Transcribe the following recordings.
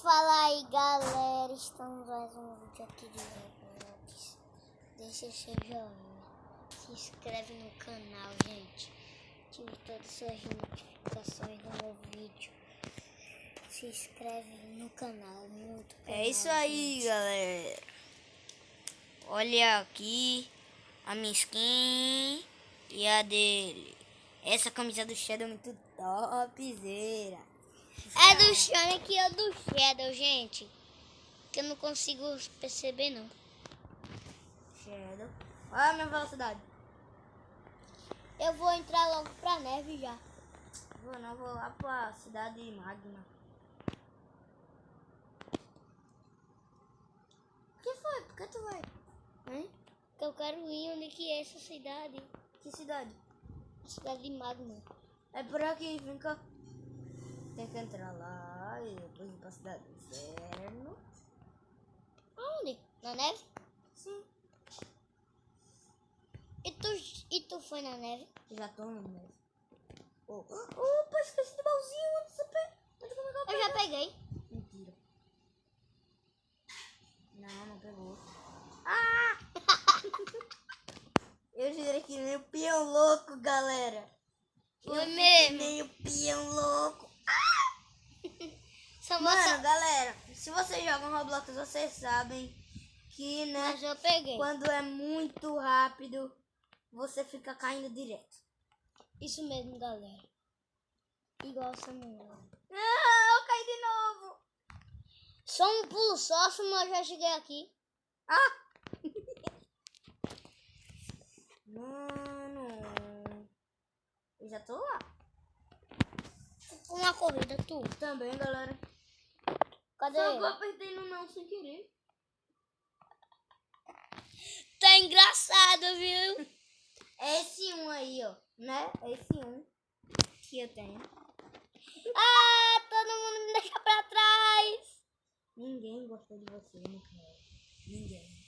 Fala aí, galera, estamos mais um vídeo aqui de Roblox. Deixa seu joinha, se inscreve no canal, gente. Ative todas as suas notificações no meu vídeo. Se inscreve no canal, muito canal, É isso aí, gente. galera. Olha aqui a minha skin e a dele. Essa camisa do Shadow é muito topzera. É do Sonic ou do Shadow, gente? Que eu não consigo perceber, não. Shadow. Olha a minha velocidade. Eu vou entrar logo pra neve já. Vou lá pra cidade Magma. O que foi? Por que tu vai? Hein? Que eu quero ir onde que é essa cidade. Que cidade? A cidade de Magma. É por aqui, vem cá. Tem que entrar lá e depois ir pra cidade do inferno. Aonde? Na neve? Sim. E tu foi na neve? Já tô no neve. Opa, esqueci do baúzinho antes do pé. Eu já peguei. Mentira. Não pegou. Ah! Eu jurei que nem o peão louco, galera. Foi mesmo. Nem o peão louco. Só Mano, galera, se vocês jogam Roblox, vocês sabem que, né, Mas eu peguei. quando é muito rápido, você fica caindo direto. Isso mesmo, galera. Igual Samuel. Ah, eu caí de novo. Só um pulo só, Samuel, já cheguei aqui. Ah! Mano, eu já tô lá. Uma corrida, tu. Também, galera. Cadê Só que eu ele? apertei no não sem querer. Tá engraçado, viu? É esse um aí, ó. Né? É esse um que eu tenho. Ah, todo mundo me deixa pra trás. Ninguém gostou de você, né, cara? Ninguém.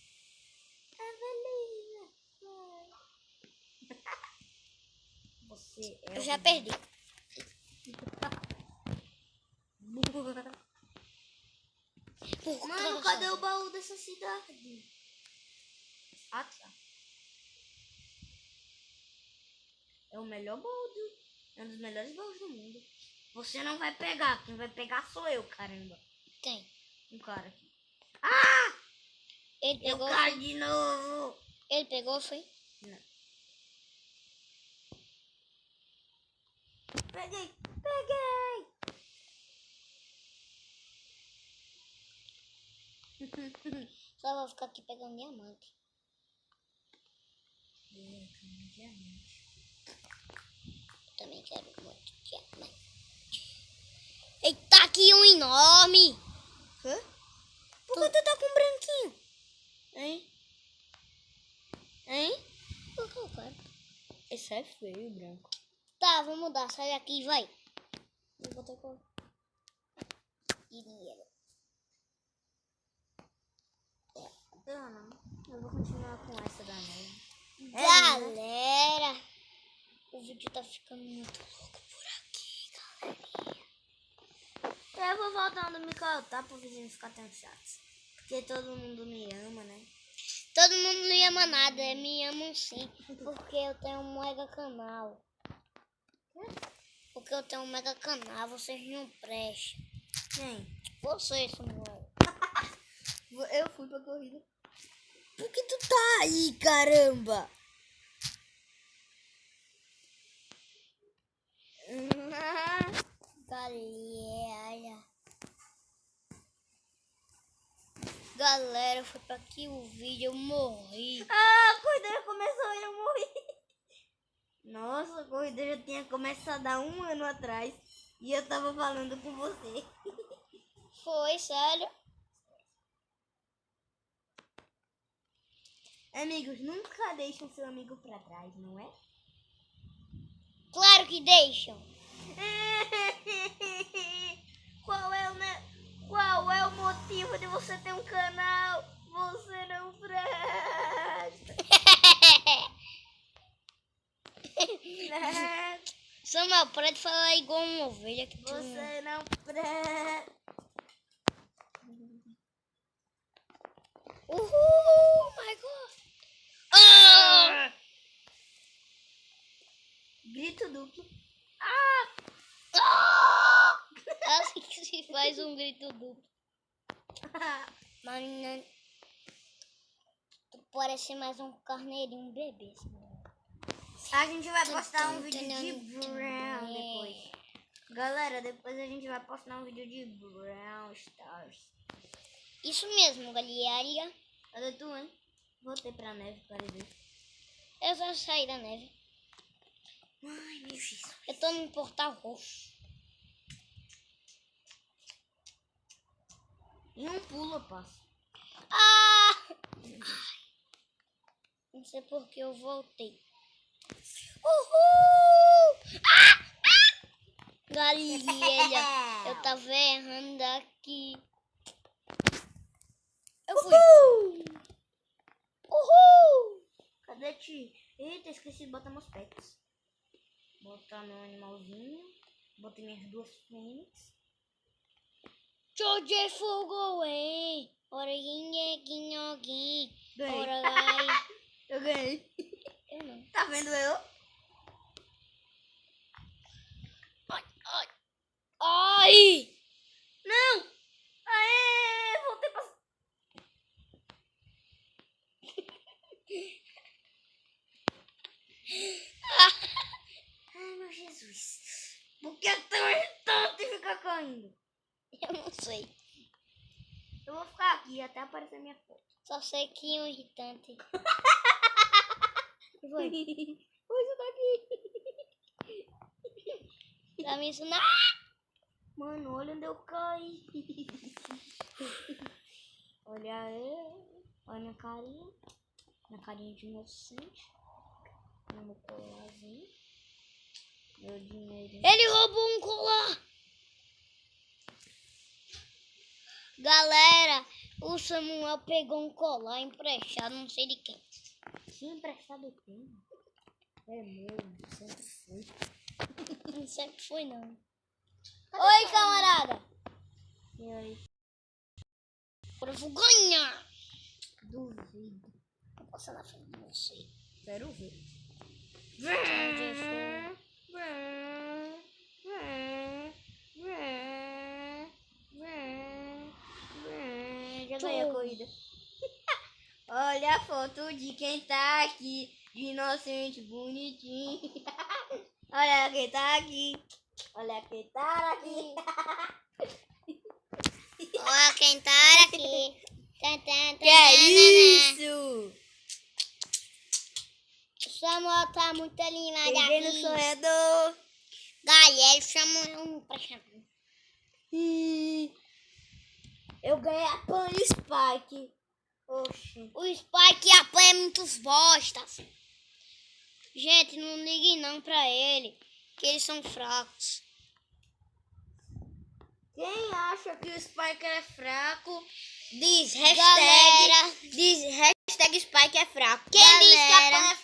Você é Eu já perdi. Mano, cadê o baú dessa cidade? Ah, tá. É o melhor baú é um dos melhores baús do mundo. Você não vai pegar, quem vai pegar sou eu, caramba. Quem? Um cara aqui. Ah! Ele Eu pegou, caí foi? de novo. Ele pegou, foi? Não. Peguei. Só vou ficar aqui pegando diamante. Eu também quero muito diamante. Eita, aqui um enorme. Hã? Por que tu tá com branquinho? Hein? Por que eu quero? Esse é feio, branco. Tá, vou mudar. Sai daqui e vai. Vou botar com dinheiro. Não. Eu vou continuar com essa da neve. Galera, o vídeo tá ficando muito louco por aqui, galerinha. Eu vou voltando me caltar pro vizinho ficar tão chato. Porque todo mundo me ama, né? Todo mundo não ama nada, me amam sim. Porque eu tenho um mega canal. Porque eu tenho um mega canal, vocês não prestam. Quem? Você, Samuel. Eu fui pra corrida. Por que tu tá aí, caramba? Galera, foi pra aqui o vídeo, eu morri. Ah, a corrida já começou e eu morri. Nossa, a corrida já tinha começado há 1 ano atrás. E eu tava falando com você. Foi, sério? Amigos, nunca deixam seu amigo pra trás, não é? Claro que deixam. Qual é o motivo de você ter um canal? Você não presta. Samuel, para de falar igual uma ovelha que tu... Você não presta. Assim que se faz um grito duplo. Mas tu parece mais um carneirinho, um bebê. A gente vai postar um vídeo de Brown depois. Galera, depois a gente vai postar um vídeo de Brown Stars. Isso mesmo, galera. Cadê tu, hein? Voltei pra neve, para ver. Eu já saí da neve. Ai, meu Jesus. Eu tô no portal roxo. E um pulo, passo. Não sei por que eu voltei. Uhul! Galera, eu tava errando aqui. Eu fui. Uhul! Cadê ti? Eita, esqueci de botar meus pets. Botar meu animalzinho. Botei minhas duas fênix. Jojo fogo, hein? Orinha, guinhoguinho. Ganhei. Ora, vai. Eu ganhei. Eu não. Tá vendo eu? Ai! Não! Aê! Voltei pra... Ai, meu Jesus. Por que é tão irritante ficar caindo? Eu não sei. Eu vou ficar aqui até aparecer minha foto. Só sei que é um irritante. Que foi? Pois eu tô aqui. Pra me ensinar. Mano, olha onde eu caí. Olha eu. Olha minha carinha. Minha carinha de inocente. Meu colarzinho. Meu dinheirinho. Ele roubou um colar. Galera, o Samuel pegou um colar emprestado, não sei de quem. Se emprestado tem. É meu, sempre foi. Não sempre foi, não. Oi, camarada. E aí? Agora eu vou ganhar. Duvido. Vou passar na frente de você. Quero ver. Onde foi? Já ganhei a corrida. Olha a foto de quem tá aqui, de inocente, bonitinho. Olha quem tá aqui. Olha quem tá aqui. Olha quem tá aqui. Que é isso? O Samuel tá muito animado Peguei no aqui. sonhador. Galera, chama um emprestado. Eu ganhei a Pony Spike. Oxi. O Spike apanha muitos bostas. Gente, não liguem não pra ele, que eles são fracos. Quem acha que o Spike é fraco, diz Galera. hashtag Spike é fraco. Quem diz que a Galera,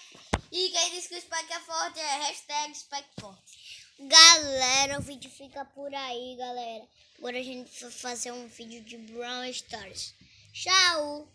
e quem diz que o Spike é forte é hashtag Spike forte. Galera, o vídeo fica por aí, galera. Agora a gente vai fazer um vídeo de Brawl Stars. Tchau!